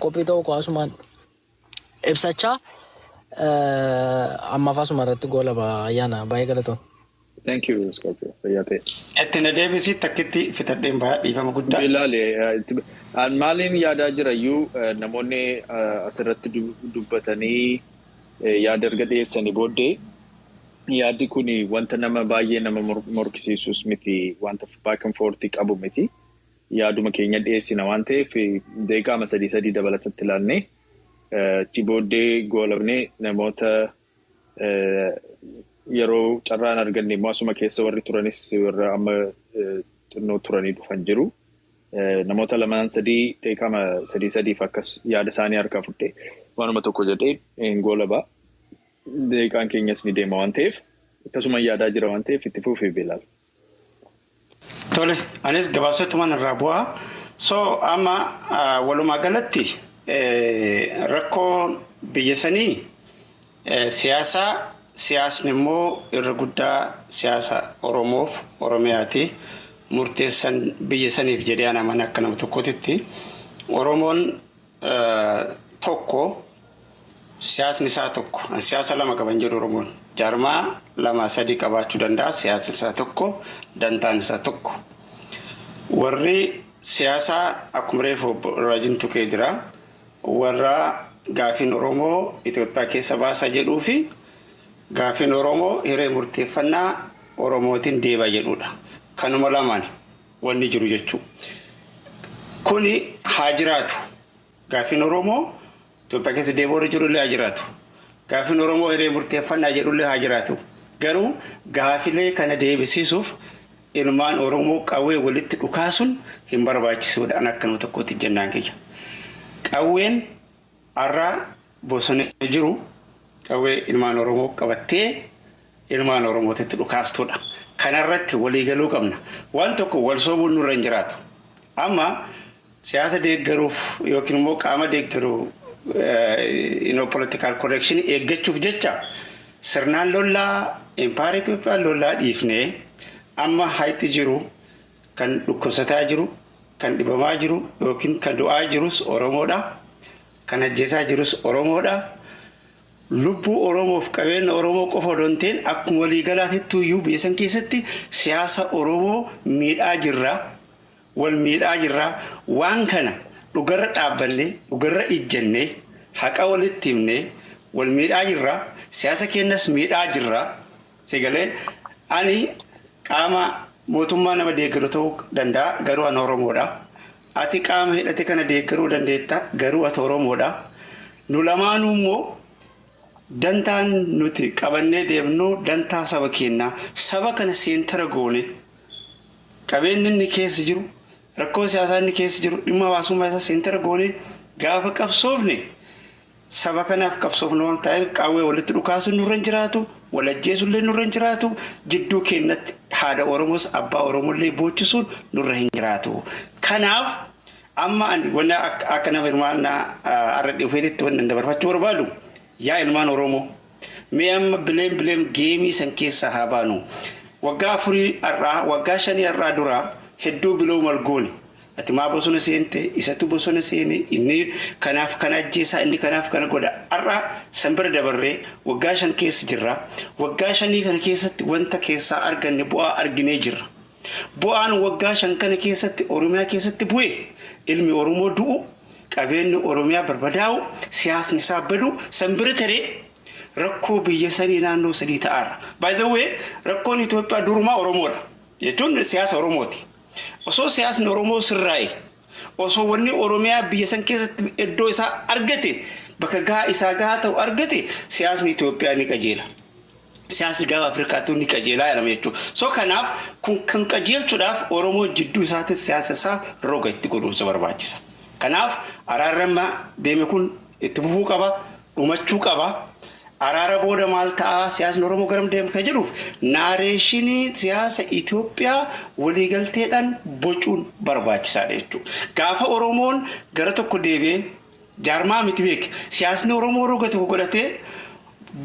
qophii ta'uu kaasumaan ibsachaa ammaaf asuma irratti goolaba ayyaana baay'ee galatoon. Thank you, Scorpio. Fayyate. Itti na deebisii takkitti fitadheen baay'ee dhiifama guddaa. Bilaale maaliin yaadaa jirayyuu namoonni asirratti dubbatanii yaada erga dhiyeessanii booddee yaaddi kun wanta nama baay'ee nama morkisiisus miti wanta back and forth qabu miti yaaduma keenya dhiyeessina waan ta'eef deeqaama sadii dabalatatti ilaannee achi booddee goolabnee namoota yeroo carraan arganne immoo asuma keessa warri turanis warra amma xinnoo turanii dhufan jiru. Namoota lamaan sadii deeqaama sadiif akkas yaada isaanii harkaa fudhee waanuma tokko jedhee goolaba. Deeqaan keenyas ni deema waan ta'eef akkasuma yaadaa jira waan ta'eef itti fufee beelal. Tole, anis gabaabsatumaan irraa bu'aa. So amma walumaa galatti rakkoo biyya sanii siyaasni immoo irra guddaa siyaasa Oromoof Oromiyaati. Murteessan biyya saniif jedhee aman akka nama tokkotitti Oromoon tokko siyaasni isaa tokko siyaasa lama qaban jedhu Oromoon jaarmaa 2-3 qabaachuu danda'a siyaasa isaa tokko dantaan isaa tokko warri siyaasa akkuma reefu raajin tuqee jira warra gaafiin Oromoo Itoophiyaa keessa baasa jedhuu fi gaafiin Oromoo hiree murteeffannaa Oromootiin deeba jedhudha. Kanuma lamaan wanni jiru jechuu. Kuni haa jiraatu. Gaafiin Oromoo Itoophiyaa keessa deebi'uu jirullee haa jiraatu. Gaafiin Oromoo hiree murteeffannaa jedhullee haa jiraatu. Garuu gaafilee kana deebisiisuuf ilmaan Oromoo qawwee walitti dhukaasuun hin barbaachisudha akka nama tokkotti jennaan kiyya. Qawween har'a bosona jiru qawwee ilmaan Oromoo qabattee ilmaan Oromootitti dhukaastudha. Kanarratti waliigaluu qabna. Waan tokko wal soobuun nurra hin jiraatu. Amma siyaasa deeggaruuf yookiin immoo qaama deeggaruu political correction eeggachuuf jecha sirnaan lollaa empire Itoophiyaa lollaa dhiifnee amma hayti jiru kan dhukkubsataa jiru kan dhibamaa jiru yookiin kan du'aa jirus Oromoodha. Kan ajjeesaa jirus Oromoodha. Lubbuu Oromoof qabeenya Oromoo qofa odonteen akkuma waliigalaatti iyyuu biyya san keessatti siyaasa Oromoo miidhaa jirra wal miidhaa jirra waan kana dhugarra dhaabbanne dhugarra ijjenne haqa walitti himne wal miidhaa jirra siyaasa keenyas miidhaa jirra sigalee ani qaama mootummaa nama deeggaru ta'uu danda'a garuu an Oromoodha. Ati qaama hidhate kana deeggaruu dandeetta garuu ati Oromoodha. Nu lamaanuu immoo dantaan nuti qabannee deemnu dantaa saba keenyaa saba kana seentara goone qabeenyi inni keessa jiru rakkoo siyaasaa inni keessa jiru dhimma hawaasummaa isaa seentara goone gaafa qabsoofne saba kanaaf qabsoofne waan ta'eef qawwee walitti dhukaasuun nurra hin jiraatu wal ajjeesullee nurra hin jiraatu jidduu keenyatti haadha Oromoos abbaa Oromollee boochisuun nurra hin jiraatu. Kanaaf amma wanna akka nama hirmaannaa har'a dhufeetti wanna dabarfachuu barbaadu. Yaa ilmaan Oromoo mee amma bileen geemii san keessa haa baanu waggaa 4 har'aa waggaa 5 har'aa dura hedduu biloo malgooni ati maa bosona seente isatu bosona seene inni kanaaf kana ajjeesaa inni kanaaf kana godha har'aa sanbira dabarree waggaa 5 keessa jirra waggaa 5 kana keessatti wanta keessaa arganne bu'aa arginee jirra bu'aan waggaa shan kana keessatti Oromiyaa keessatti bu'e ilmi Oromoo du'u qabeenyi Oromiyaa barbadaa'u siyaasni isaa badu sanbira taree rakkoo biyya sanii naannoo sadii ta'aara. By the way rakkoon Itoophiyaa durumaa Oromoodha jechuun siyaasa Oromooti. Osoo siyaasni Oromoo sirraa'e osoo wanni Oromiyaa biyya san keessatti iddoo isaa argate bakka gahaa isaa gahaa ta'u argate siyaasni Itoophiyaa ni qajeela. Siyaasni gaafa Afrikaatu ni qajeelaa jedhama jechuudha. So kanaaf kun kan qajeelchuudhaaf Oromoo jidduu isaatti siyaasa isaa roga itti godhuusa barbaachisa. Kanaaf araarama deeme kun itti fufuu qaba, dhumachuu qaba. Araara booda maal ta'a siyaasni Oromoo garam deema kan jedhuuf naareeshinii siyaasa Itoophiyaa waliigalteedhaan bocuun barbaachisaadha jechuudha. Gaafa Oromoon gara tokko deebi'ee jaarmaa miti beek siyaasni Oromoo roga tokko godhatee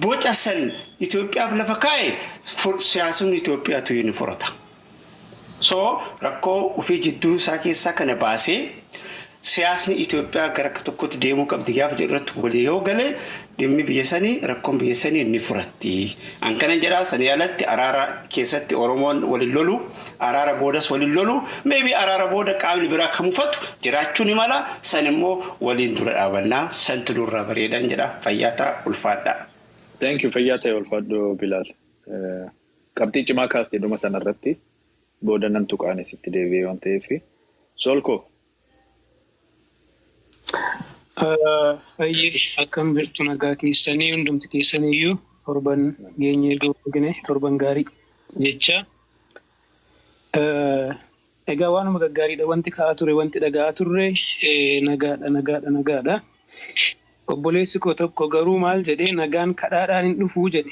boca san Itoophiyaaf lafa kaa'e siyaasni Itoophiyaatu ni furata. So rakkoo ofii jidduu isaa keessaa kana baasee siyaasni Itoophiyaa gara tokkotti deemuu qabdi gaafa jedhurratti walii yoo galee dhimmi biyya sanii rakkoon biyya sanii ni furatti. An kana jedhaa sanii alatti araara keessatti Oromoon waliin lolu araara boodas waliin lolu maybe araara booda qaamni biraa kamufatu jiraachuu ni mala san immoo waliin dura dhaabannaa santu durraa bareedan jedha Fayyaataa ulfaadha. Thank you Fayyaataa ulfaadho Bilal. Qabxii cimaa kaastee dhuma sanarratti booda nan tuqaane sitti deebi'ee waan ta'eef Solko. Fayyee akkam jirtu nagaa keessanii hundumti keessaniyyuu torban geenye erga argine torban gaarii jecha egaa waanuma gaggaariidha wanti ka'aa ture wanti dhaga'aa turre nagaadha. Obboleessi koo tokko garuu maal jedhee nagaan kadhaadhaan hin dhufuu jedhe.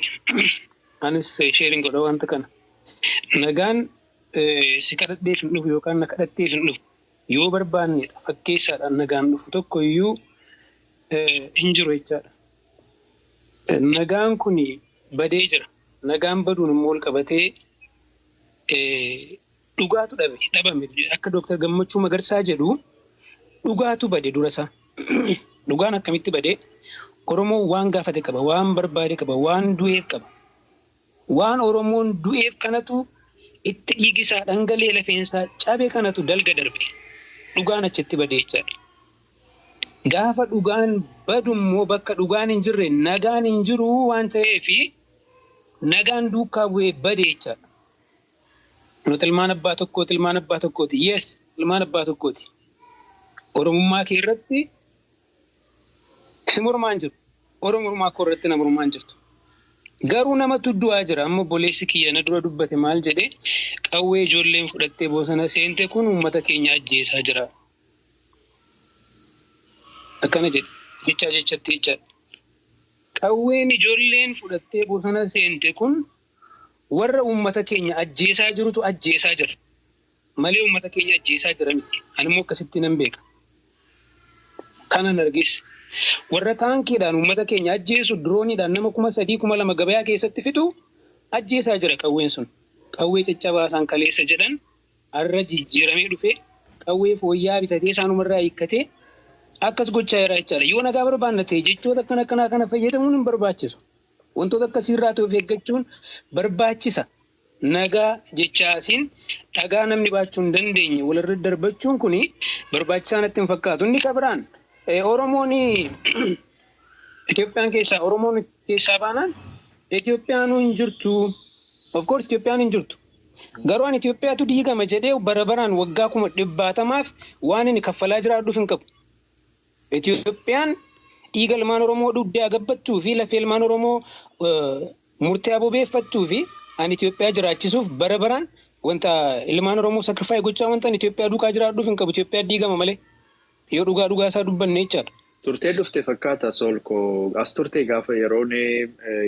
Anis sheeriin godha wanta kana. Nagaan si kadhadheef hin dhufu yookaan na kadhatteef hin dhufu. Yoo barbaannedha fakkeessaadhaan nagaan dhufu tokko iyyuu hin jiru jechaadha. Nagaan kun badee jira. Nagaan baduun immoo ol qabatee dhugaatu dhabame akka Dooktar Gammachuu Magarsaa jedhu dhugaatu bade durasaa. Dhugaan akkamitti badee Oromoo waan gaafate qaba, waan barbaade qaba, waan du'eef qaba. Waan Oromoon du'eef kanatu itti dhiigisaa dhangalee lafeensaa cabee kanatu dalga darbe. Dhugaan achitti badee jechaadha. Gaafa dhugaan badummoo bakka dhugaan hin jirre nagaan hin jiru waan ta'eef nagaan duukaa bu'ee badee jechaadha. Nuti ilmaan abbaa tokkooti. Yes, ilmaan abbaa tokkooti. Oromummaa kee irratti si mormaan jiru. Oromummaa koo irratti nama mormaan jirtu. Garuu namatu du'aa jira. Amma obboleessi kiyya na dura dubbate maal jedhee qawwee ijoolleen fudhattee bosona seente kun uummata keenya ajjeesaa jira. Akkana jedhe jechatti jechaadha. Qawween ijoolleen fudhattee bosona seente kun warra uummata keenya ajjeesaa jirutu ajjeesaa jira. Malee uummata keenya ajjeesaa jira miti. Ani immoo akkasitti nan beeka. Kanan argis. Warra taankiidhaan uummata keenya ajjeesu dirooniidhaan nama 3,000 gabayaa keessatti fitu ajjeesaa jira qawween sun. Qawwee caccabaasaan kaleessa jedhan har'a jijjiiramee dhufee qawwee fooyyaa bitatee isaanumarraa hiikkatee akkas gochaa jira jechaadha. Yoo nagaa barbaanna ta'e jechoota akkanaa kana fayyadamuun hin barbaachisu. Wantoota akkasiirraa ta'uuf eeggachuun barbaachisa. Nagaa jechaasiin dhagaa namni baachuu hin dandeenye walirra darbachuun kun barbaachisaa natti hin fakkaatu. Inni kabiraan Oromoon Itoophiyaan keessaa baanaan Itoophiyaan hin jirtu. Of course Itoophiyaan hin jirtu. Garuu ani Itoophiyaatu diigama jedhee barabaraan waggaa 100maaf waan inni kaffalaa jiraadhuuf hin qabu. Itoophiyaan dhiiga ilmaan Oromoo dugdee agabbattuu fi lafee ilmaan Oromoo murtee abobeeffattuu fi ani Itoophiyaa jiraachisuuf barabaraan wanta ilmaan Oromoo sacrifice gochaa wanta Itoophiyaa duukaa jiraadhuuf hin qabu. Itoophiyaa diigama malee. Yoo dhugaa isaa dubbanne jechaadha. Turtee dhufte fakkaata Solko as turtee gaafa yeroon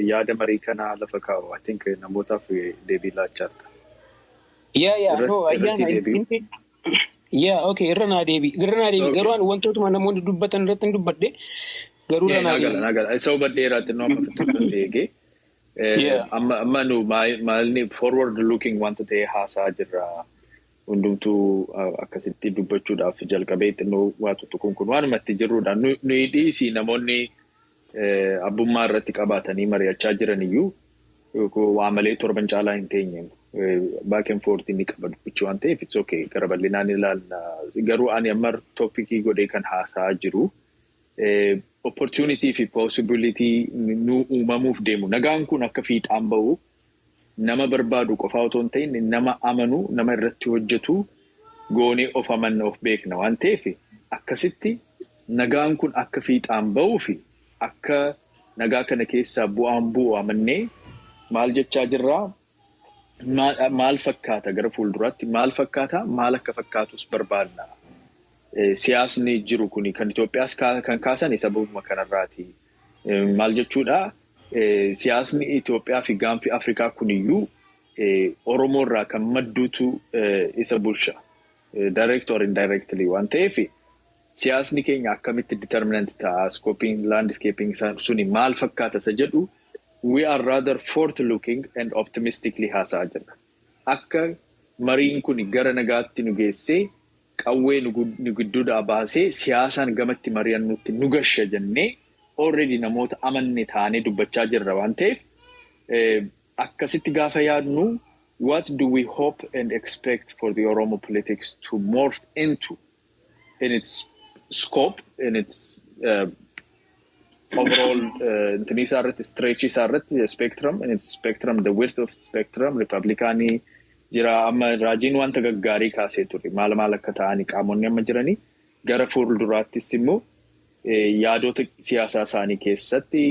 yaada marii kanaa lafa kaa'u. I think namootaaf deebii laachaa jirta. Okay, irra naa deebii. Garuu wantootuma namoonni dubbatan irratti hin dubbadde. Garuu irra naa deebii. Nagala. Isa hubadheeraatti nu amma fittuutti eegee. Amma nu maalni forward looking wanta ta'e haasaa jirra. Hundumtuu akkasitti dubbachuudhaaf jalqabee xinnoo waa tuttuquun kun waanumatti jirruudha. Nuyi dhiisii namoonni abbummaa irratti qabaatanii mari'achaa jiran iyyuu waa malee torban caalaa hin teenye. back and forth inni qaba dubbichi waan ta'eef it's okay gara bal'inaan ilaalla garuu ani amma toopikii godhee kan haasaa jiru opportunity fi possibility nu uumamuuf deemu nagaan kun akka fiixaan ba'u nama barbaadu qofaa otoo hin ta'in nama amanu nama irratti hojjetu goonee of amanna of beekna waan ta'eef akkasitti nagaan kun akka fiixaan ba'uu fi akka nagaa kana keessaa bu'aan bu'u amannee maal jechaa jirraa maal fakkaata gara fuulduraatti maal fakkaata maal akka fakkaatus barbaadna siyaasni jiru kuni kan Itoophiyaas kan kaasan sababuma kanarraati maal jechuudha siyaasni Itoophiyaa fi gaanfi Afrikaa kuniyyuu Oromoo irraa kan madduutu isa bulcha direct or indirectly waan ta'eef siyaasni keenya akkamitti determinant ta'a scoping landscaping suni maal fakkaata isa jedhu we are rather forward looking and optimistically haasaa jirra akka mariin kun gara nagaatti nu geessee qawwee nu gidduudhaa baasee siyaasaan gamatti mari'annutti nu gashsha jennee already namoota amanne taanee dubbachaa jirra waan ta'eef akkasitti gaafa yaadnu what do we hope and expect for the Oromo politics to morph into in its scope in its overall stretch spectrum in its spectrum the width of the spectrum Republicani jira amma raajiin wanta gaggaarii kaasee ture maal akka ta'ani qaamonni amma jiranii gara fuulduraattis immoo yaadota siyaasaa isaanii keessatti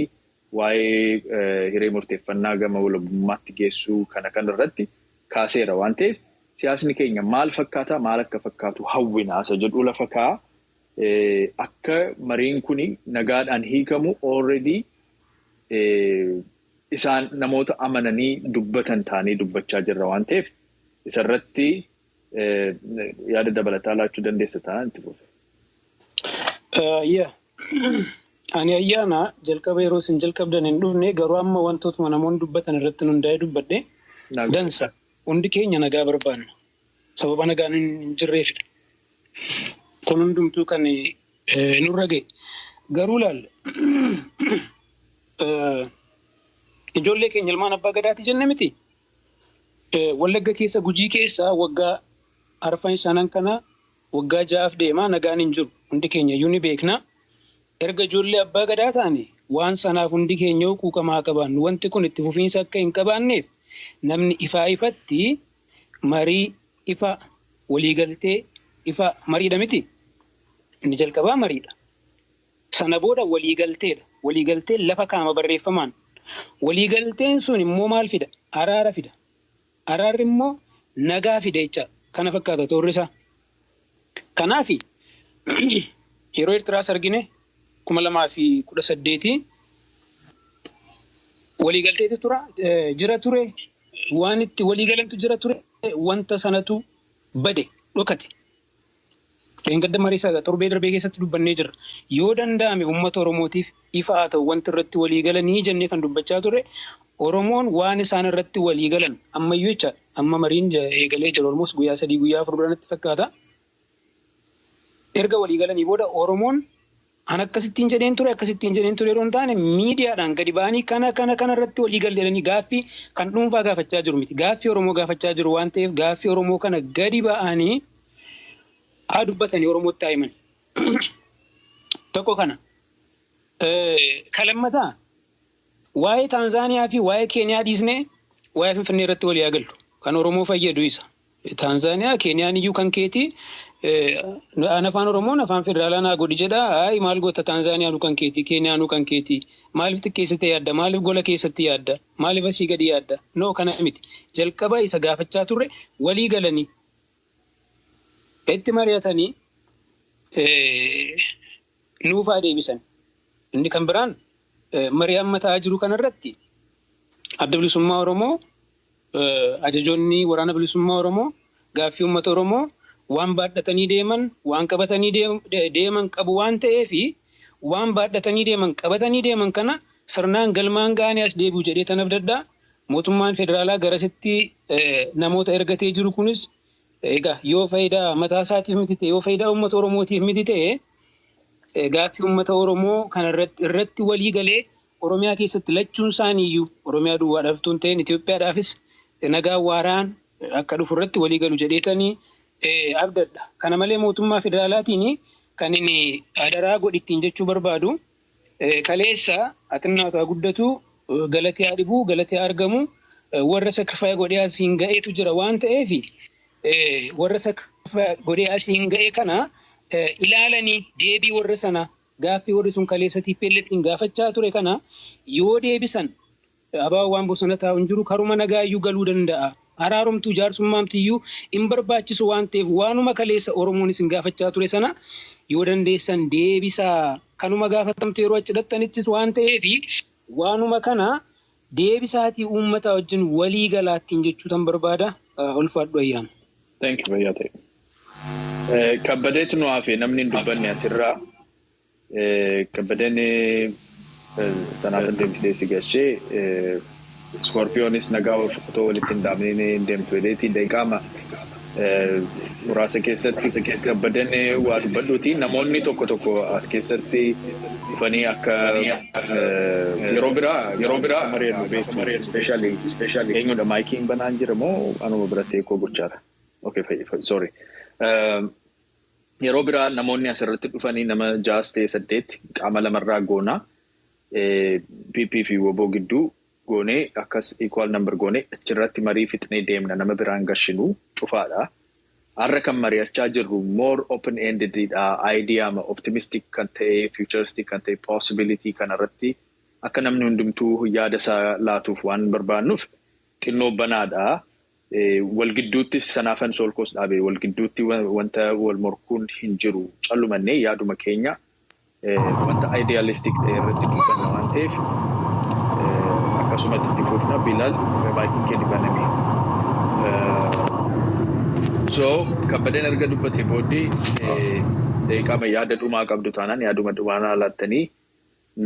waa'ee hiree murteeffannaa gama walabummaatti geessuu kana irratti kaaseera waan ta'eef siyaasni keenya maal fakkaata maal akka fakkaatu hawwina isa jedhu lafa kaa akka mariin kuni nagaadhaan hiikamu already isaan namoota amananii dubbatan taanii dubbachaa jirra waan ta'eef isarratti yaada dabalataa laachuu dandeessa ta'an itti fufe. Ani ayyaana jalqaba yeroo isin jalqabdan hin dhufne garuu amma wantootuma namoonni dubbatan irratti hundaa'ee dubbadhe dansa hundi keenya nagaa barbaanna sababa nagaan hin jirreefidha. Kun hundumtuu kan nurra ga'e garuu laalla ijoollee keenya ilmaan abbaa gadaati jenne miti. Wallagga keessa Gujii keessa waggaa arfan shanan kana waggaa 6 deemaa nagaan hin jiru hundi keenya iyyuu ni beekna. Erga ijoollee abbaa gadaa taane waan sanaaf hundi keenya quuqamaa qabaannu wanti kun itti fufiinsa akka hin qabaanneef namni ifatti marii ifa waliigaltee ifa mariidha miti. Inni jalqabaa mariidha. Sana booda waliigalteedha. Waliigalteen lafa kaama barreeffamaan. Waliigalteen sun immoo maal fida? Araara fida. Araarri immoo nagaa fida jecha kana fakkaata toorri isaa. Kanaaf yeroo Eertiraas argine 2018 waliigalteetu jira ture waan itti waliigalantu jira ture wanta sanatu bade dhokate. Engadda mariisa torbee darbee keessatti dubbannee jirra. Yoo danda'ame uummata Oromootiif ifa haa ta'u wanti irratti waliigalanii jennee kan dubbachaa ture Oromoon waan isaan irratti waliigalan ammayyuu jecha amma mariin eegalee jiru Oromoos guyyaa 3 guyyaa 4 duranatti fakkaata. Erga waliigalanii booda Oromoon an akkasittiin jedheen ture yeroo hin taane miidiyaadhaan gadi ba'anii kana irratti waliigalanii gaaffii kan dhuunfaa gaafachaa jiru miti. Gaaffii Oromoo gaafachaa jiru waan ta'eef gaaffii Oromoo kana gadi ba'anii haa dubbatanii Oromootti haa himan. Tokko kana. Kalammataa waa'ee Taanzaaniyaa fi waa'ee Keeniyaa dhiisnee waa'ee Finfinnee irratti walii haa gallu. Kan Oromoo fayyadu isa. Taanzaaniyaa Keeniyaan iyyuu kan keetii afaan Oromoon afaan federaalaa naa godhi jedha. Hayi maal goota Taanzaaniyaa nu kan keetii Keeniyaa nu kan keetii maaliif xiqqeessitee yaadda maaliif gola keessatti yaadda maaliif asii gadi yaadda noo kana miti. Jalqaba isa gaafachaa turre walii galanii itti mari'atanii nuufaa deebisan. Inni kan biraan marii amma ta'aa jiru kanarratti adda bilisummaa Oromoo ajajoonni waraana bilisummaa Oromoo gaaffii uummata Oromoo waan baadhatanii deeman waan qabatanii deeman qabu waan ta'eef waan baadhatanii deeman qabatanii deeman kana sirnaan galmaan ga'anii as deebi'u jedhee tan abdaddaa mootummaan federaalaa garasitti namoota ergatee jiru kunis egaa yoo faayidaa mataa isaatiif miti ta'e yoo faayidaa uummata Oromootiif miti ta'e gaaffii uummata Oromoo kana irratti walii galee Oromiyaa keessatti lachuun isaaniiyyuu Oromiyaa duwwaa dhabtuun ta'een Itoophiyaadhaafis nagaa waaraan akka dhufu irratti walii galu jedheetanii abdadha. Kana malee mootummaa federaalaatiin kan inni adaraa godhittiin jechuu barbaadu kaleessa xinnaataa guddatu galatee adhibu galatee argamu warra sacrifice godhee asiin ga'eetu jira waan ta'eef warra sacrifice godhee asiin ga'e kana ilaalanii deebii warra sana gaaffii warri sun kaleessa TPLF'n gaafachaa ture kana yoo deebisan abaa waan bosona taa'u hin jiru karuma nagaayyuu galuu danda'a. Araarumtuu jaarsummaamtiyyuu hin barbaachisu waan ta'eef waanuma kaleessa Oromoon isin gaafachaa ture sana yoo dandeessan deebisaa kanuma gaafatamte yeroo achi dhaxxanittis waan ta'eef waanuma kana deebisaatii uummata wajjin walii galaattiin jechuutan barbaada. Ulfaadhu ayyaana. Thank you Fayyaa ta'e. Kabbadeetu nu hafe namni hin dubbanne asirraa kabbadeen sanaaf deebisee si gashee Scorpionis nagaa uffisatoo walitti hin daamnee deemtu jedheetiin deeqaama muraasa keessatti kabbadan waa dubbadhuuti namoonni tokko as keessatti dhufanii akka yeroo biraa mari'annu especially eenyudha maayikiin banaan jira moo anuma biratti eekoo gochaadha. Okay, sorry. Yeroo biraa namoonni asirratti dhufanii nama 6-8 qaama lamarraa goonaa PP fi woboo gidduu goonee akkas equal number goonee achirratti marii fixnee deemna nama biraan gashinu cufaadha. Har'a kan mari'achaa jirru more open ended idea optimistic kan ta'e futuristic kan ta'e possibility kan irratti akka namni hundumtuu yaada isaa laatuuf waan barbaannuuf xinnoo banaadha. Wal gidduutti sanaafan solkoos dhaabee wal gidduutti wanta wal morkuun hin jiru callumannee yaaduma keenya wanta idealistic ta'e irratti dubbanna waan ta'eef akkasumatti itti fufna Bilaal baakiin kee dibaname. So kabbadeen erga dubbatee booddee deeqama yaada dhumaa qabdu taanaan yaaduma dhumaa laattanii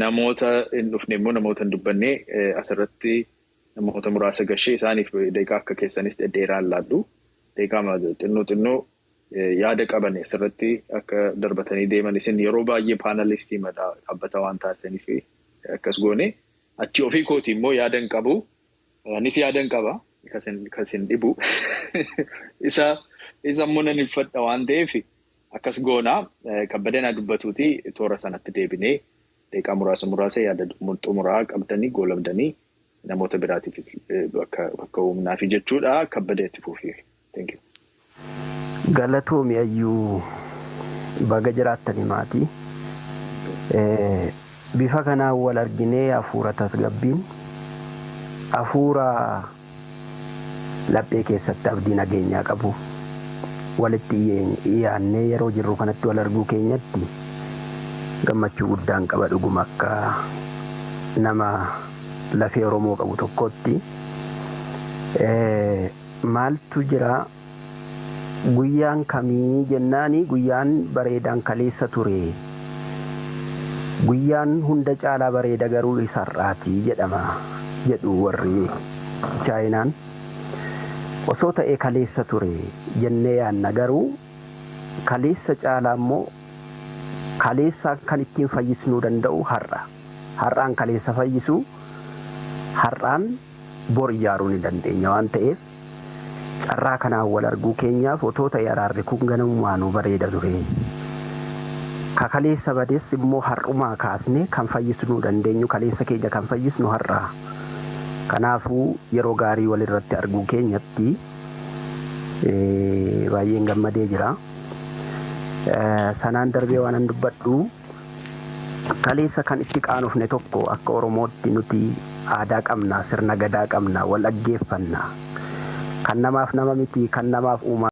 namoota hin dhufne immoo namoota hin dubbanne asirratti namoota muraasa gashee isaaniif deeqaa akka keessanis dheeraan laaddu deeqama xinnoo yaada qaban asirratti akka darbatanii deeman isin yeroo baay'ee paanalistii dhaabbata waan taataniif akkas goone achi ofii kooti immoo yaadan qabu anis yaadan qaba kasin dhibu isa immoo nan uffadha waan ta'eef akkas goonaa kabbadeen dubbatuuti toora sanatti deebinee deeqaa muraasa yaada xumuraa qabdanii goolabdanii namoota biraatiif bakka humnaa fi jechuudha kabbadeetti fuufii. Thank you. Galatoomi ayyuu baga jiraattanii maatii. Bifa kanaan wal arginee hafuura tasgabbiin hafuura laphee keessatti abdii nageenyaa qabu walitti dhiyaannee yeroo jirru kanatti wal arguu keenyatti gammachuu guddaan qaba dhuguma akka nama lafee Oromoo qabu tokkotti. Maaltu jira guyyaan kamii jennaani guyyaan bareedaan kaleessa ture. Guyyaan hunda caalaa bareeda garuu isarraati jedhama jedhu warri Chaayinaan. Osoo ta'ee kaleessa ture jennee yaanna garuu kaleessa caalaa immoo kaleessa kan ittiin fayyisnuu danda'u har'a. Har'aan kaleessa fayyisu har'aan bor ijaaruu ni dandeenya waan ta'eef carraa kanaan wal arguu keenyaaf otoo ta'e araarri kun ganamumaanuu bareeda ture. Kaleessa badees immoo har'umaa kaasne kan fayyisnuu dandeenyu kaleessa keenya kan fayyisnu har'aa. Kanaafuu yeroo gaarii walirratti arguu keenyatti baay'een gammadee jira. Sanaan darbee waan an dubbadhu kaleessa kan itti qaanofne tokko akka Oromootti nuti aadaa qabna sirna gadaa qabna wal dhaggeeffanna kan namaaf nama miti kan namaaf uumaa